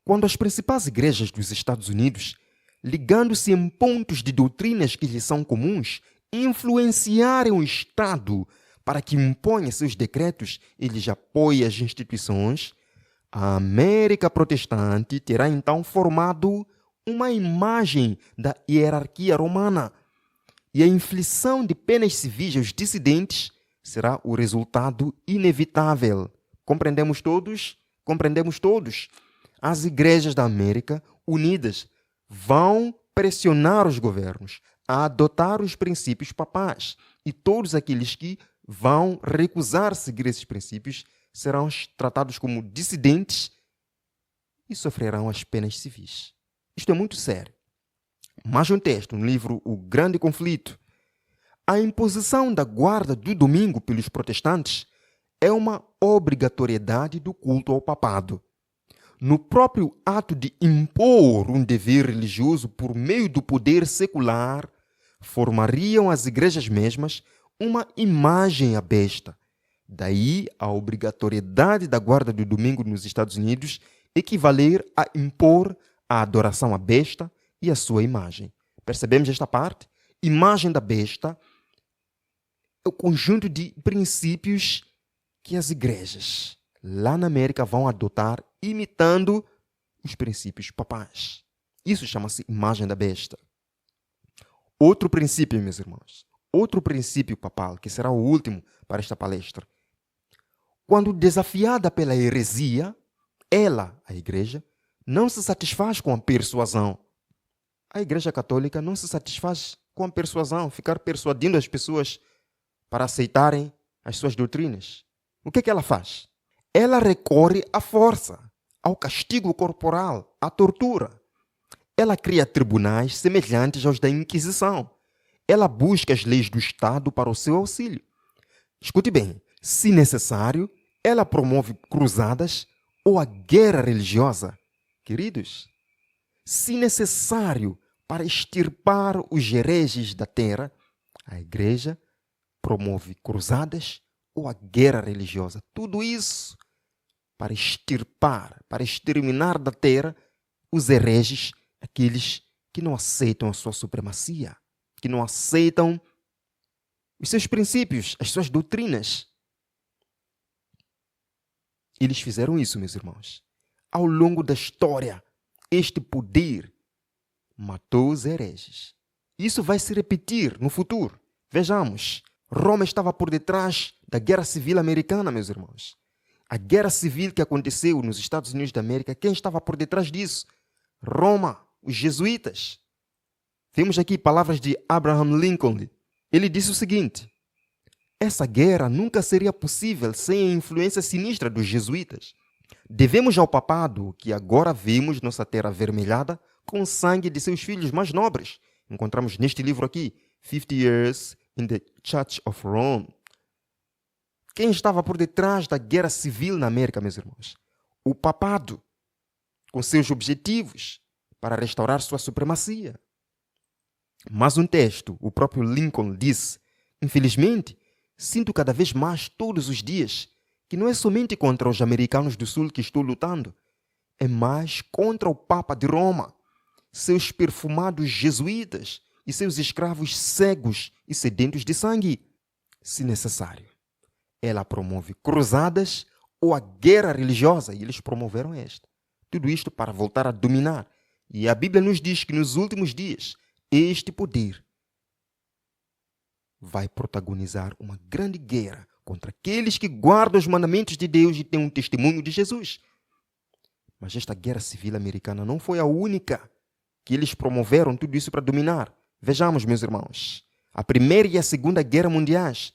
quando as principais igrejas dos Estados Unidos, ligando-se em pontos de doutrinas que lhes são comuns, influenciarem o Estado para que imponha seus decretos e lhes apoie as instituições, a América protestante terá então formado uma imagem da hierarquia romana, e a inflição de penas civis aos dissidentes será o resultado inevitável. Compreendemos todos? Compreendemos todos? As igrejas da América unidas vão pressionar os governos a adotar os princípios papais, e todos aqueles que vão recusar seguir esses princípios serão tratados como dissidentes e sofrerão as penas civis. Isto é muito sério. Mais um texto no livro O Grande Conflito. A imposição da guarda do domingo pelos protestantes é uma obrigatoriedade do culto ao papado. No próprio ato de impor um dever religioso por meio do poder secular, formariam as igrejas mesmas uma imagem à besta. Daí a obrigatoriedade da guarda do domingo nos Estados Unidos equivaler a impor a adoração à besta e a sua imagem. Percebemos esta parte? Imagem da besta é o conjunto de princípios que as igrejas lá na América vão adotar imitando os princípios papais. Isso chama-se imagem da besta. Outro princípio, meus irmãos, outro princípio papal, que será o último para esta palestra. Quando desafiada pela heresia, ela, a igreja, não se satisfaz com a persuasão. A Igreja Católica não se satisfaz com a persuasão, ficar persuadindo as pessoas para aceitarem as suas doutrinas. O que é que ela faz? Ela recorre à força, ao castigo corporal, à tortura. Ela cria tribunais semelhantes aos da Inquisição. Ela busca as leis do Estado para o seu auxílio. Escute bem, se necessário, ela promove cruzadas ou a guerra religiosa. Queridos, se necessário para extirpar os hereges da terra, a igreja promove cruzadas ou a guerra religiosa. Tudo isso para extirpar, para exterminar da terra os hereges, aqueles que não aceitam a sua supremacia, que não aceitam os seus princípios, as suas doutrinas. Eles fizeram isso, meus irmãos. Ao longo da história, este poder matou os hereges. Isso vai se repetir no futuro. Vejamos, Roma estava por detrás da Guerra Civil Americana, meus irmãos. A guerra civil que aconteceu nos Estados Unidos da América, quem estava por detrás disso? Roma, os jesuítas. Vemos aqui palavras de Abraham Lincoln. Ele disse o seguinte: essa guerra nunca seria possível sem a influência sinistra dos jesuítas. Devemos ao papado que agora vemos nossa terra avermelhada com o sangue de seus filhos mais nobres. Encontramos neste livro aqui, 50 Years in the Church of Rome. Quem estava por detrás da guerra civil na América, meus irmãos? O papado, com seus objetivos para restaurar sua supremacia. Mas um texto, o próprio Lincoln disse: infelizmente, sinto cada vez mais todos os dias que não é somente contra os americanos do Sul que estou lutando, é mais contra o Papa de Roma, seus perfumados jesuítas e seus escravos cegos e sedentos de sangue. Se necessário, ela promove cruzadas ou a guerra religiosa, e eles promoveram esta. Tudo isto para voltar a dominar. E a Bíblia nos diz que nos últimos dias, este poder vai protagonizar uma grande guerra contra aqueles que guardam os mandamentos de Deus e têm um testemunho de Jesus. Mas esta guerra civil americana não foi a única que eles promoveram tudo isso para dominar. Vejamos, meus irmãos, a Primeira e a Segunda Guerra Mundiais.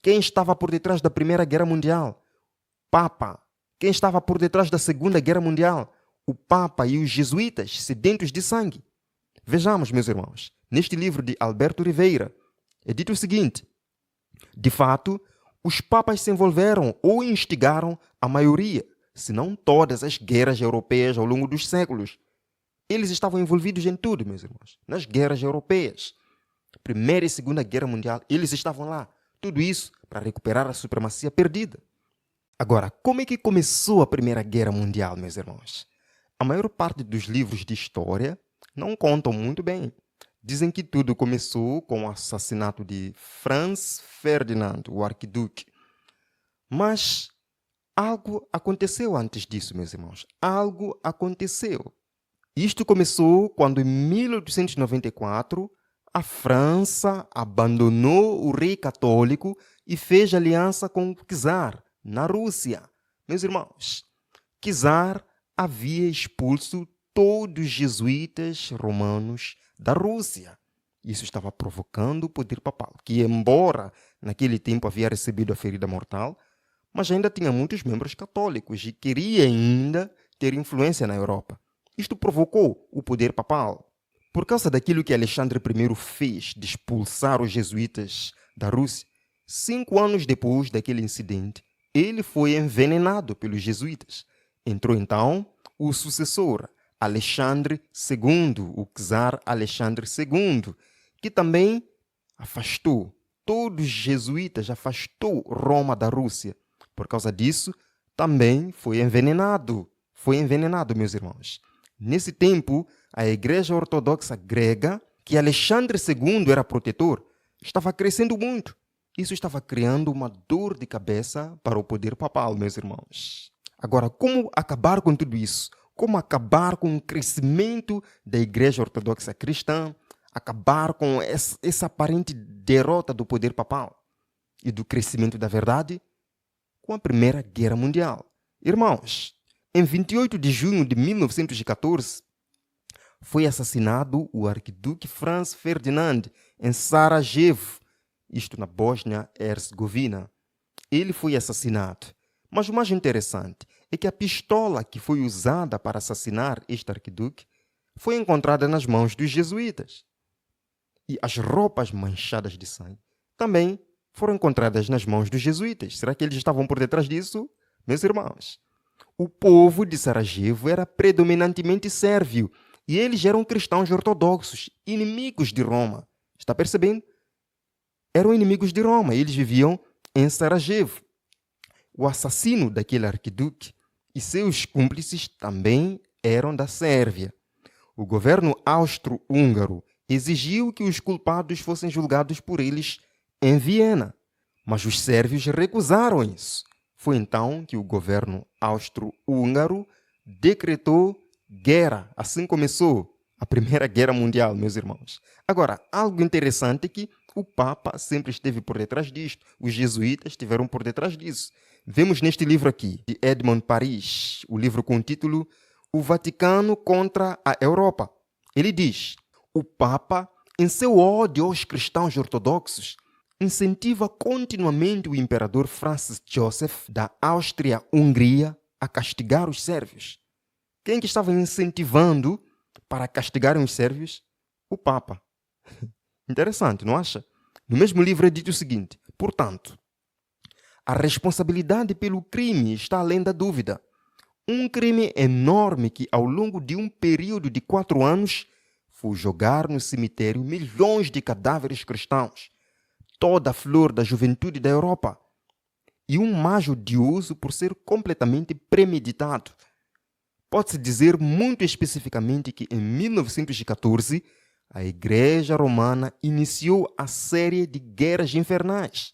Quem estava por detrás da Primeira Guerra Mundial? Papa. Quem estava por detrás da Segunda Guerra Mundial? O Papa e os jesuítas, sedentos de sangue. Vejamos, meus irmãos, neste livro de Alberto Rivera, é dito o seguinte: de fato, os papas se envolveram ou instigaram a maioria, se não todas as guerras europeias ao longo dos séculos. Eles estavam envolvidos em tudo, meus irmãos, nas guerras europeias. Primeira e Segunda Guerra Mundial, eles estavam lá. Tudo isso para recuperar a supremacia perdida. Agora, como é que começou a Primeira Guerra Mundial, meus irmãos? A maior parte dos livros de história não contam muito bem. Dizem que tudo começou com o assassinato de Franz Ferdinand, o arquiduque. Mas algo aconteceu antes disso, meus irmãos. Algo aconteceu. Isto começou quando, em 1894, a França abandonou o rei católico e fez aliança com o czar na Rússia. Meus irmãos, czar havia expulso todos os jesuítas romanos da Rússia. Isso estava provocando o poder papal, que, embora naquele tempo havia recebido a ferida mortal, mas ainda tinha muitos membros católicos e queria ainda ter influência na Europa. Isto provocou o poder papal. Por causa daquilo que Alexandre I fez de expulsar os jesuítas da Rússia, 5 anos depois daquele incidente, ele foi envenenado pelos jesuítas. Entrou então o sucessor, Alexandre II, o czar Alexandre II, que também afastou todos os jesuítas, afastou Roma da Rússia. Por causa disso, também foi envenenado. Foi envenenado, meus irmãos. Nesse tempo, a Igreja Ortodoxa grega, que Alexandre II era protetor, estava crescendo muito. Isso estava criando uma dor de cabeça para o poder papal, meus irmãos. Agora, como acabar com tudo isso? Como acabar com o crescimento da Igreja Ortodoxa cristã? Acabar com essa aparente derrota do poder papal e do crescimento da verdade? Com a Primeira Guerra Mundial. Irmãos, em 28 de junho de 1914, foi assassinado o arquiduque Franz Ferdinand em Sarajevo, isto na Bósnia-Herzegovina. Ele foi assassinado. Mas o mais interessante é que a pistola que foi usada para assassinar este arquiduque foi encontrada nas mãos dos jesuítas. E as roupas manchadas de sangue também foram encontradas nas mãos dos jesuítas. Será que eles estavam por detrás disso? Meus irmãos, o povo de Sarajevo era predominantemente sérvio e eles eram cristãos ortodoxos, inimigos de Roma. Está percebendo? Eram inimigos de Roma, eles viviam em Sarajevo. O assassino daquele arquiduque e seus cúmplices também eram da Sérvia. O governo austro-húngaro exigiu que os culpados fossem julgados por eles em Viena, mas os sérvios recusaram isso. Foi então que o governo austro-húngaro decretou guerra. Assim começou a Primeira Guerra Mundial, meus irmãos. Agora, algo interessante é que o Papa sempre esteve por detrás disto. Os jesuítas estiveram por detrás disso. Vemos neste livro aqui, de Edmond Paris, o livro com o título O Vaticano contra a Europa. Ele diz: o Papa, em seu ódio aos cristãos ortodoxos, incentiva continuamente o imperador Francis Joseph da Áustria-Hungria a castigar os sérvios. Quem que estava incentivando para castigarem os sérvios? O Papa. Interessante, não acha? No mesmo livro é dito o seguinte: portanto, a responsabilidade pelo crime está além da dúvida. Um crime enorme que, ao longo de um período de 4 anos, foi jogar no cemitério milhões de cadáveres cristãos, toda a flor da juventude da Europa, e um mais odioso por ser completamente premeditado. Pode-se dizer muito especificamente que em 1914, a Igreja Romana iniciou a série de guerras infernais.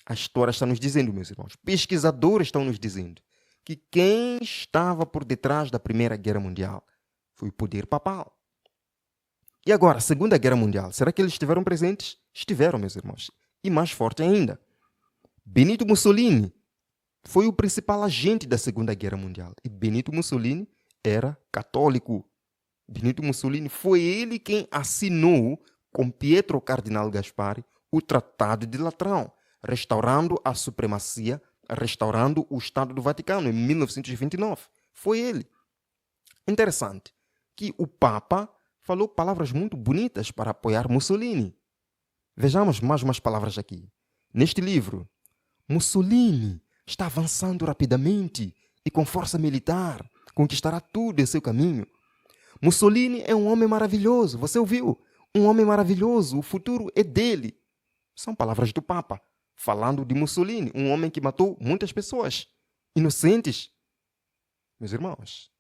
A história está nos dizendo, meus irmãos, pesquisadores estão nos dizendo, que quem estava por detrás da Primeira Guerra Mundial foi o poder papal. E agora, a Segunda Guerra Mundial, será que eles estiveram presentes? Estiveram, meus irmãos. E mais forte ainda, Benito Mussolini foi o principal agente da Segunda Guerra Mundial. E Benito Mussolini era católico. Benito Mussolini foi ele quem assinou com Pietro Cardinal Gaspari o Tratado de Latrão, restaurando a supremacia, restaurando o Estado do Vaticano em 1929. Foi ele. Interessante que o Papa falou palavras muito bonitas para apoiar Mussolini. Vejamos mais umas palavras aqui. Neste livro, Mussolini está avançando rapidamente e com força militar, conquistará tudo em seu caminho. Mussolini é um homem maravilhoso, você ouviu? Um homem maravilhoso, o futuro é dele. São palavras do Papa, falando de Mussolini, um homem que matou muitas pessoas, inocentes. Meus irmãos,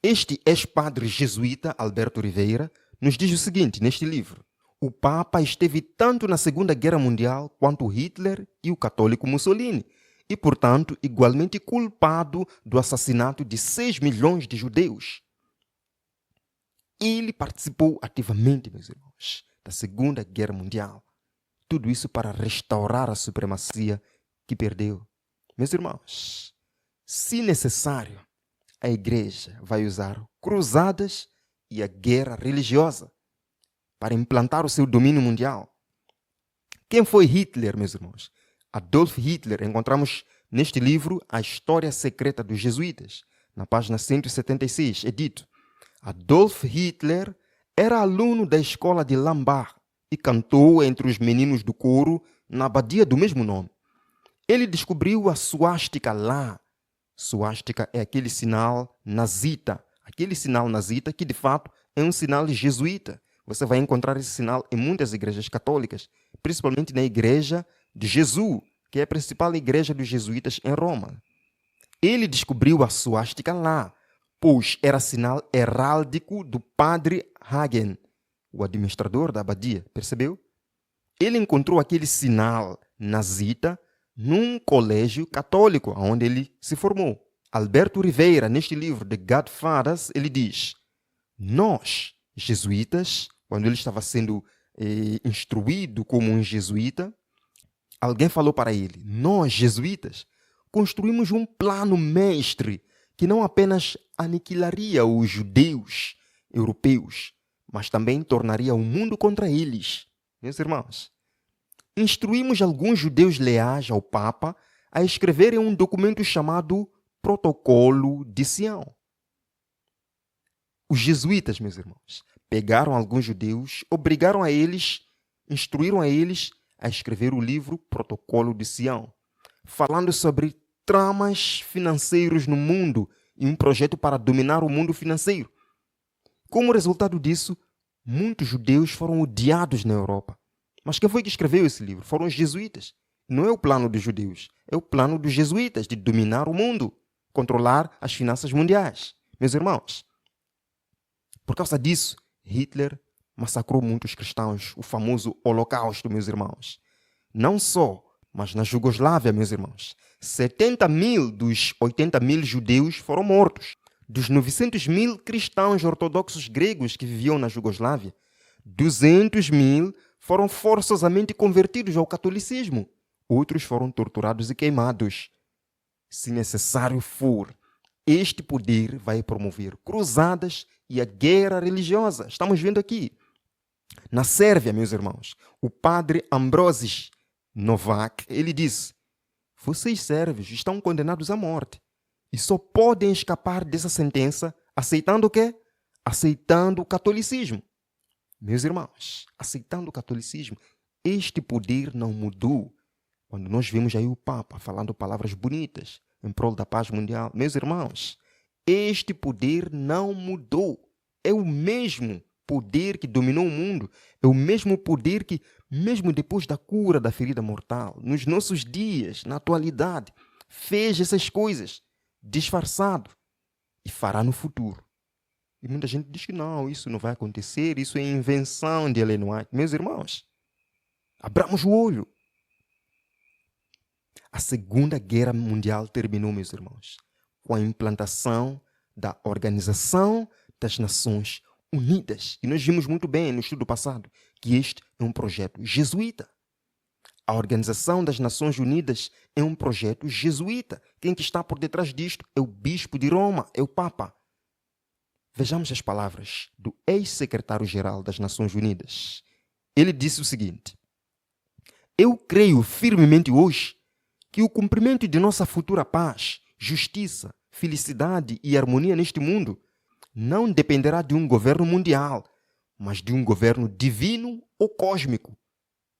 este ex-padre jesuíta, Alberto Rivera, nos diz o seguinte neste livro: o Papa esteve tanto na Segunda Guerra Mundial quanto Hitler e o católico Mussolini, e, portanto, igualmente culpado do assassinato de 6 milhões de judeus. Ele participou ativamente, meus irmãos, da Segunda Guerra Mundial. Tudo isso para restaurar a supremacia que perdeu. Meus irmãos, se necessário, a Igreja vai usar cruzadas e a guerra religiosa para implantar o seu domínio mundial. Quem foi Hitler, meus irmãos? Adolf Hitler. Encontramos neste livro A História Secreta dos Jesuítas. Na página 176 é dito: Adolf Hitler era aluno da escola de Lambach e cantou entre os meninos do coro na abadia do mesmo nome. Ele descobriu a suástica lá. Suástica é aquele sinal nazita. Aquele sinal nazita que, de fato, é um sinal jesuíta. Você vai encontrar esse sinal em muitas igrejas católicas, principalmente na igreja de Jesus, que é a principal igreja dos jesuítas em Roma. Ele descobriu a suástica lá, pois era sinal heráldico do padre Hagen, o administrador da abadia, percebeu? Ele encontrou aquele sinal nazita num colégio católico, onde ele se formou. Alberto Rivera, neste livro The Godfathers, ele diz: nós, jesuítas, quando ele estava sendo instruído como um jesuíta, alguém falou para ele: nós, jesuítas, construímos um plano mestre que não apenas aniquilaria os judeus europeus, mas também tornaria o mundo contra eles. Meus irmãos, instruímos alguns judeus leais ao Papa a escreverem um documento chamado Protocolo de Sião. Os jesuítas, meus irmãos, pegaram alguns judeus, obrigaram a eles, instruíram a eles a escrever o livro Protocolo de Sião, falando sobre tramas financeiros no mundo e um projeto para dominar o mundo financeiro. Como resultado disso, muitos judeus foram odiados na Europa. Mas quem foi que escreveu esse livro? Foram os jesuítas. Não é o plano dos judeus, é o plano dos jesuítas de dominar o mundo, controlar as finanças mundiais. Meus irmãos, por causa disso, Hitler massacrou muitos cristãos, o famoso Holocausto, meus irmãos. Não só, mas na Jugoslávia, meus irmãos, 70 mil dos 80 mil judeus foram mortos. Dos 900 mil cristãos ortodoxos gregos que viviam na Jugoslávia, 200 mil foram forçosamente convertidos ao catolicismo. Outros foram torturados e queimados. Se necessário for, este poder vai promover cruzadas e a guerra religiosa. Estamos vendo aqui. Na Sérvia, meus irmãos, o padre Ambrosis Novak, ele disse: vocês sérvios estão condenados à morte e só podem escapar dessa sentença aceitando o quê? aceitando o catolicismo. Meus irmãos, aceitando o catolicismo, este poder não mudou. Quando nós vemos aí o Papa falando palavras bonitas em prol da paz mundial, meus irmãos, este poder não mudou. É o mesmo poder que dominou o mundo. É o mesmo poder que, mesmo depois da cura da ferida mortal, nos nossos dias, na atualidade, fez essas coisas disfarçado e fará no futuro. E muita gente diz que não, isso não vai acontecer, isso é invenção de Ellen White. Meus irmãos, abramos o olho. A Segunda Guerra Mundial terminou, meus irmãos, com a implantação da Organização das Nações Unidas. E nós vimos muito bem no estudo passado que este é um projeto jesuíta. A Organização das Nações Unidas é um projeto jesuíta. Quem que está por detrás disto é o Bispo de Roma, é o Papa. Vejamos as palavras do ex-secretário-geral das Nações Unidas. Ele disse o seguinte: eu creio firmemente hoje que o cumprimento de nossa futura paz, justiça, felicidade e harmonia neste mundo não dependerá de um governo mundial, mas de um governo divino ou cósmico.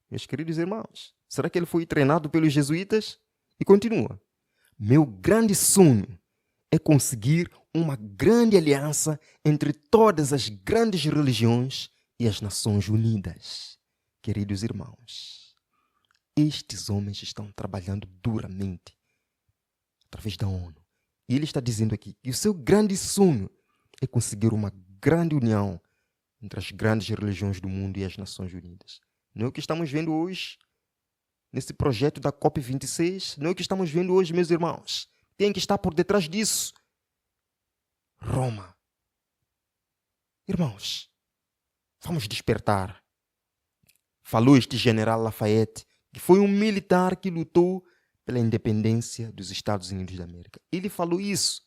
Meus queridos irmãos, será que ele foi treinado pelos jesuítas? E continua: meu grande sonho é conseguir uma grande aliança entre todas as grandes religiões e as Nações Unidas. Queridos irmãos, estes homens estão trabalhando duramente através da ONU. E ele está dizendo aqui que o seu grande sonho é conseguir uma grande união entre as grandes religiões do mundo e as Nações Unidas. Não é o que estamos vendo hoje nesse projeto da COP26? Não é o que estamos vendo hoje, meus irmãos? Quem que está por detrás disso? Roma. Irmãos, vamos despertar. Falou este general Lafayette, que foi um militar que lutou pela independência dos Estados Unidos da América. Ele falou isso,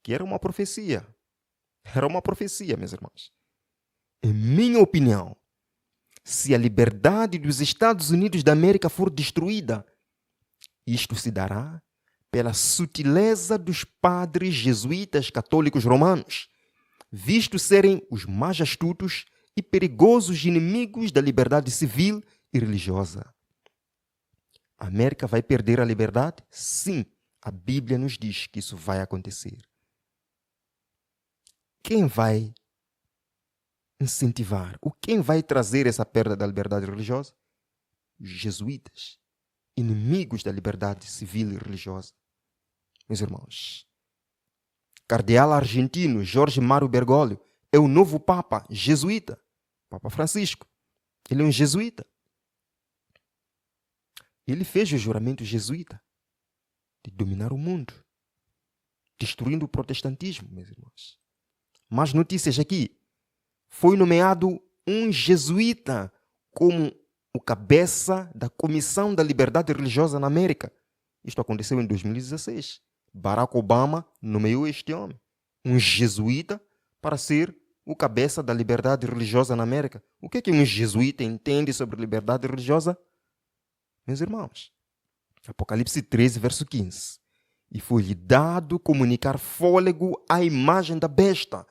que era uma profecia. Era uma profecia, meus irmãos. Em minha opinião, se a liberdade dos Estados Unidos da América for destruída, isto se dará pela sutileza dos padres jesuítas católicos romanos, vistos serem os mais astutos e perigosos inimigos da liberdade civil e religiosa. A América vai perder a liberdade? Sim, a Bíblia nos diz que isso vai acontecer. Quem vai incentivar? Quem vai trazer essa perda da liberdade religiosa? Os jesuítas, inimigos da liberdade civil e religiosa. Meus irmãos, cardeal argentino Jorge Mário Bergoglio é o novo Papa jesuíta, Papa Francisco. Ele é um jesuíta. Ele fez o juramento jesuíta de dominar o mundo, destruindo o protestantismo, meus irmãos. Mais notícias aqui. Foi nomeado um jesuíta como o cabeça da Comissão da Liberdade Religiosa na América. Isto aconteceu em 2016. Barack Obama nomeou este homem, um jesuíta, para ser o cabeça da liberdade religiosa na América. O que é que um jesuíta entende sobre liberdade religiosa? Meus irmãos, Apocalipse 13, verso 15. E foi-lhe dado comunicar fôlego à imagem da besta,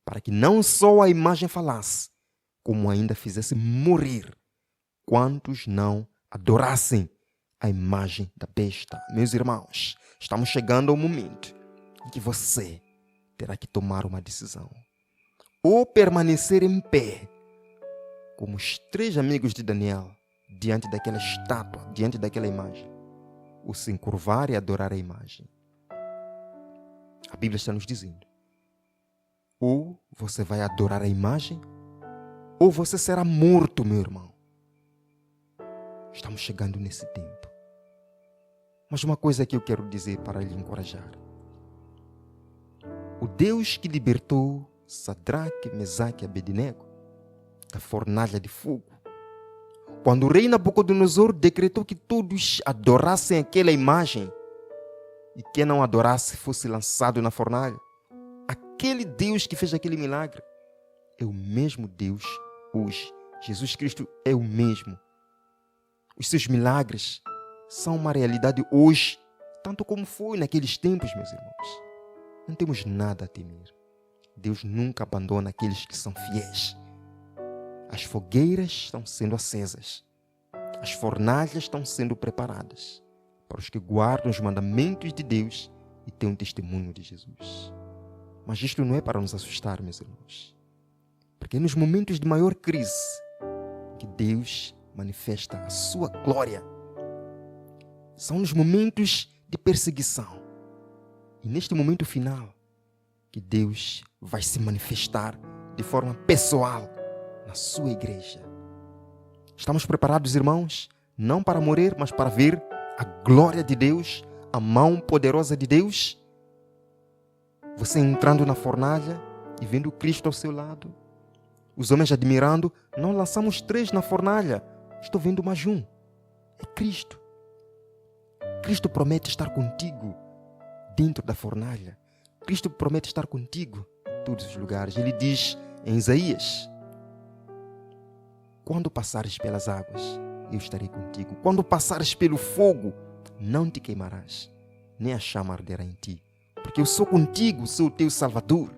para que não só a imagem falasse, como ainda fizesse morrer quantos não adorassem a imagem da besta. Meus irmãos, estamos chegando ao momento em que você terá que tomar uma decisão. Ou permanecer em pé, como os 3 amigos de Daniel, diante daquela estátua, diante daquela imagem, ou se encurvar e adorar a imagem. A Bíblia está nos dizendo: ou você vai adorar a imagem, ou você será morto, meu irmão. Estamos chegando nesse tempo. Mas uma coisa que eu quero dizer para lhe encorajar. O Deus que libertou Sadraque, Mesaque e Abednego da fornalha de fogo, quando o rei Nabucodonosor decretou que todos adorassem aquela imagem e quem não adorasse fosse lançado na fornalha, aquele Deus que fez aquele milagre é o mesmo Deus hoje. Jesus Cristo é o mesmo. Os seus milagres são uma realidade hoje, tanto como foi naqueles tempos, meus irmãos. Não temos nada a temer. Deus nunca abandona aqueles que são fiéis. As fogueiras estão sendo acesas. As fornalhas estão sendo preparadas para os que guardam os mandamentos de Deus e têm um testemunho de Jesus. Mas isto não é para nos assustar, meus irmãos. Porque é nos momentos de maior crise que Deus manifesta a sua glória. São nos momentos de perseguição. E neste momento final que Deus vai se manifestar de forma pessoal na sua igreja. Estamos preparados, irmãos? Não para morrer, mas para ver a glória de Deus, a mão poderosa de Deus. Você entrando na fornalha e vendo Cristo ao seu lado. Os homens admirando, não lançamos 3 na fornalha. Estou vendo mais um. É Cristo. Cristo promete estar contigo dentro da fornalha. Cristo promete estar contigo em todos os lugares. Ele diz em Isaías: quando passares pelas águas, eu estarei contigo. Quando passares pelo fogo, não te queimarás, nem a chama arderá em ti. Porque eu sou contigo, sou o teu Salvador.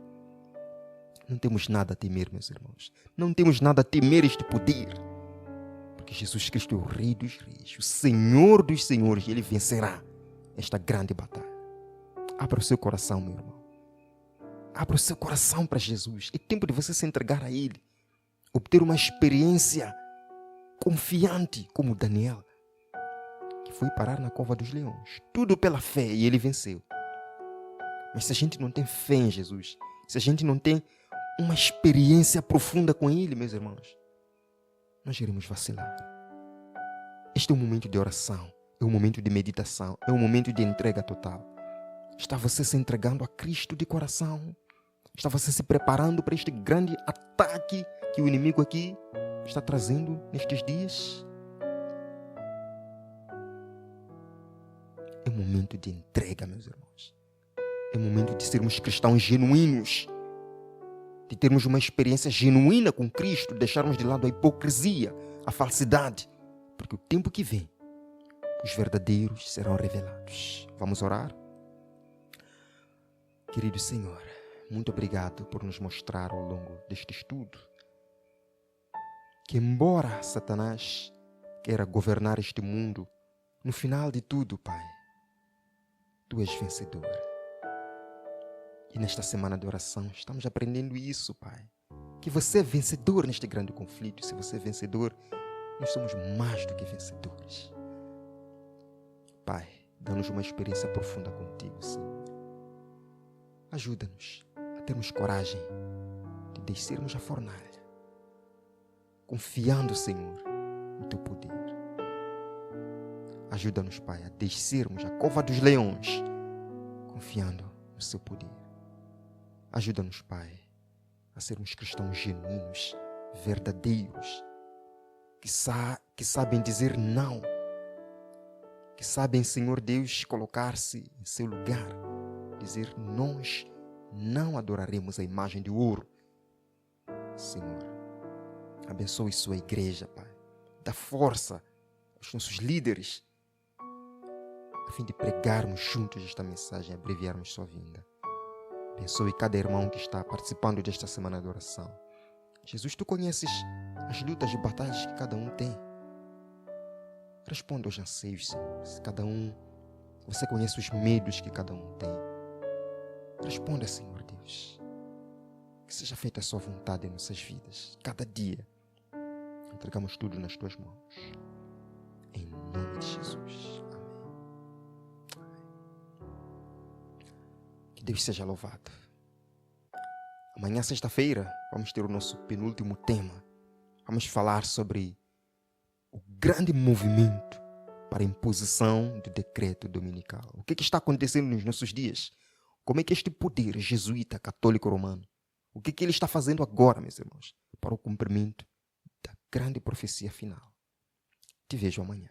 Não temos nada a temer, meus irmãos. Não temos nada a temer este poder. Porque Jesus Cristo é o Rei dos Reis, o Senhor dos Senhores. Ele vencerá esta grande batalha. Abra o seu coração, meu irmão. Abra o seu coração para Jesus. É tempo de você se entregar a Ele. Obter uma experiência confiante como Daniel, que foi parar na cova dos leões. Tudo pela fé e ele venceu. Mas se a gente não tem fé em Jesus, se a gente não tem uma experiência profunda com Ele, meus irmãos, nós iremos vacilar. Este é um momento de oração, é um momento de meditação, é um momento de entrega total. Está você se entregando a Cristo de coração? Está você se preparando para este grande ataque que o inimigo aqui está trazendo nestes dias? É um momento de entrega, meus irmãos. É um momento de sermos cristãos genuínos, de termos uma experiência genuína com Cristo, deixarmos de lado a hipocrisia, a falsidade, porque o tempo que vem, os verdadeiros serão revelados. Vamos orar? Querido Senhor, muito obrigado por nos mostrar ao longo deste estudo que, embora Satanás queira governar este mundo, no final de tudo, Pai, Tu és vencedor. E nesta semana de oração estamos aprendendo isso, Pai. Que você é vencedor neste grande conflito. E se você é vencedor, nós somos mais do que vencedores. Pai, dá-nos uma experiência profunda contigo, Senhor. Ajuda-nos a termos coragem de descermos a fornalha, confiando, Senhor, no Teu poder. Ajuda-nos, Pai, a descermos a cova dos leões, confiando no Seu poder. Ajuda-nos, Pai, a sermos cristãos genuínos, verdadeiros, que sabem dizer não, que sabem, Senhor Deus, colocar-se em seu lugar, dizer: nós não adoraremos a imagem de ouro. Senhor, abençoe sua igreja, Pai. Dá força aos nossos líderes, a fim de pregarmos juntos esta mensagem e abreviarmos sua vinda. Abençoe cada irmão que está participando desta semana de oração. Jesus, Tu conheces as lutas e batalhas que cada um tem. Responda aos anseios, Senhor. Você conhece os medos que cada um tem. Responda, Senhor Deus. Que seja feita a Sua vontade em nossas vidas. Cada dia, entregamos tudo nas Tuas mãos. Em nome de Jesus. Que Deus seja louvado. Amanhã, sexta-feira, vamos ter o nosso penúltimo tema. Vamos falar sobre o grande movimento para a imposição do decreto dominical. O que está acontecendo nos nossos dias? Como é que este poder jesuíta católico romano, o que ele está fazendo agora, meus irmãos, para o cumprimento da grande profecia final? Te vejo amanhã.